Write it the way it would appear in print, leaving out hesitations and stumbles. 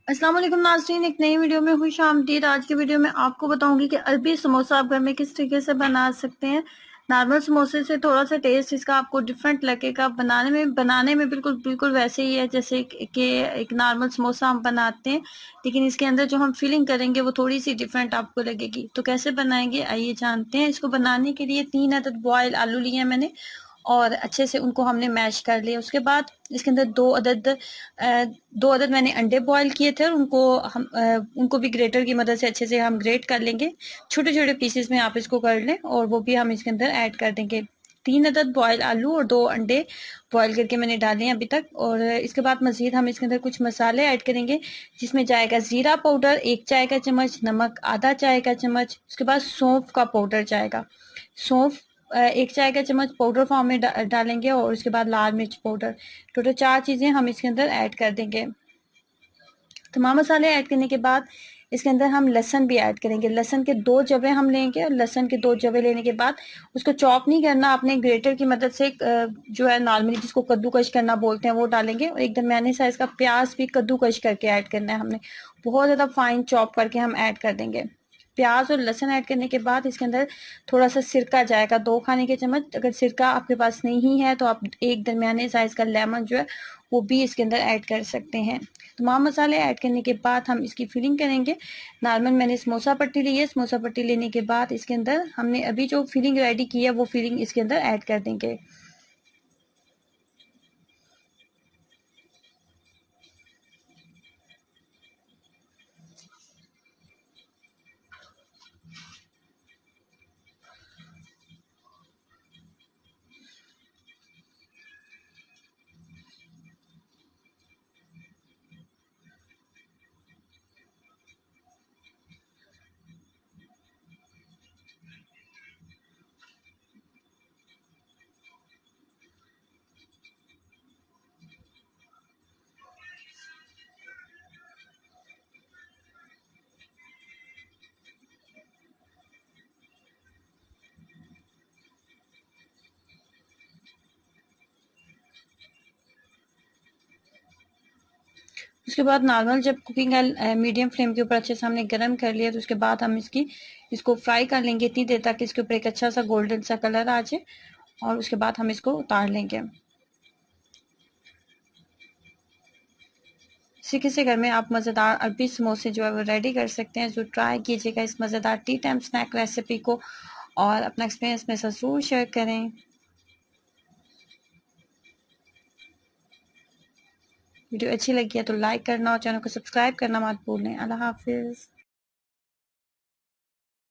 अस्सलाम वालेकुम नाज़रीन, एक नई वीडियो में खुश आमदीद। आज की वीडियो में आपको बताऊंगी कि अरबी समोसा आप घर में किस तरीके से बना सकते हैं। नॉर्मल समोसे से थोड़ा सा टेस्ट इसका आपको डिफरेंट लगेगा। बनाने में बिल्कुल बिल्कुल वैसे ही है जैसे कि एक नॉर्मल समोसा हम बनाते हैं, लेकिन इसके अंदर जो हम फिलिंग करेंगे वो थोड़ी सी डिफरेंट आपको लगेगी। तो कैसे बनाएंगे आइए जानते हैं। इसको बनाने के लिए 3 अदद बॉयल आलू लिए हैं मैंने और अच्छे से उनको हमने मैश कर लिया। उसके बाद इसके अंदर 2 अदद मैंने अंडे बॉईल किए थे और उनको भी ग्रेटर की मदद से अच्छे से हम ग्रेट कर लेंगे। छोटे छोटे पीसेस में आप इसको कर लें और वो भी हम इसके अंदर ऐड कर देंगे। 3 अदद बॉयल आलू और 2 अंडे बॉईल करके मैंने डाले हैं अभी तक। और इसके बाद मजीद हम इसके अंदर कुछ मसाले ऐड करेंगे, जिसमें जाएगा ज़ीरा पाउडर 1 चाय का चम्मच, नमक आधा चाय का चम्मच, उसके बाद सौंफ का पाउडर जाएगा। सौंफ 1 चाय का चम्मच पाउडर फॉर्म में डालेंगे और उसके बाद लाल मिर्च पाउडर। टोटल 4 चीज़ें हम इसके अंदर ऐड कर देंगे। तमाम मसाले ऐड करने के बाद इसके अंदर हम लहसन भी ऐड करेंगे। लहसन के 2 जवे हम लेंगे और लहसन के 2 जवे लेने के बाद उसको चॉप नहीं करना, अपने ग्रेटर की मदद से जो है नॉर्मली जिसको कद्दूकश करना बोलते हैं वो डालेंगे। और एक दरमियाने साइज का प्याज भी कद्दूकश करके ऐड करना है हमने, बहुत ज़्यादा फाइन चॉप करके हम ऐड कर देंगे। प्याज और लहसुन ऐड करने के बाद इसके अंदर थोड़ा सा सिरका जाएगा, 2 खाने के चम्मच। अगर सिरका आपके पास नहीं है तो आप एक दरमियाने साइज का लेमन जो है वो भी इसके अंदर ऐड कर सकते हैं। तमाम मसाले ऐड करने के बाद हम इसकी फिलिंग करेंगे। नॉर्मल मैंने समोसा पट्टी ली है। समोसा पट्टी लेने के बाद इसके अंदर हमने अभी जो फिलिंग रेडी की है वो फिलिंग इसके अंदर ऐड कर देंगे। उसके बाद नॉर्मल जब कुकिंग है मीडियम फ्लेम के ऊपर अच्छे से हमने गर्म कर लिया तो उसके बाद हम इसको फ्राई कर लेंगे इतनी देर तक इसके ऊपर एक अच्छा सा गोल्डन सा कलर आ जाए और उसके बाद हम इसको उतार लेंगे। इसी के से घर में आप मज़ेदार अरबी समोसे जो है वो रेडी कर सकते हैं। जो ट्राई कीजिएगा इस मज़ेदार टी टाइम स्नैक रेसिपी को और अपना एक्सपीरियंस में ज़रूर शेयर करें। वीडियो अच्छी लगी है तो लाइक करना और चैनल को सब्सक्राइब करना मत भूलें। अल्लाह हाफिज़।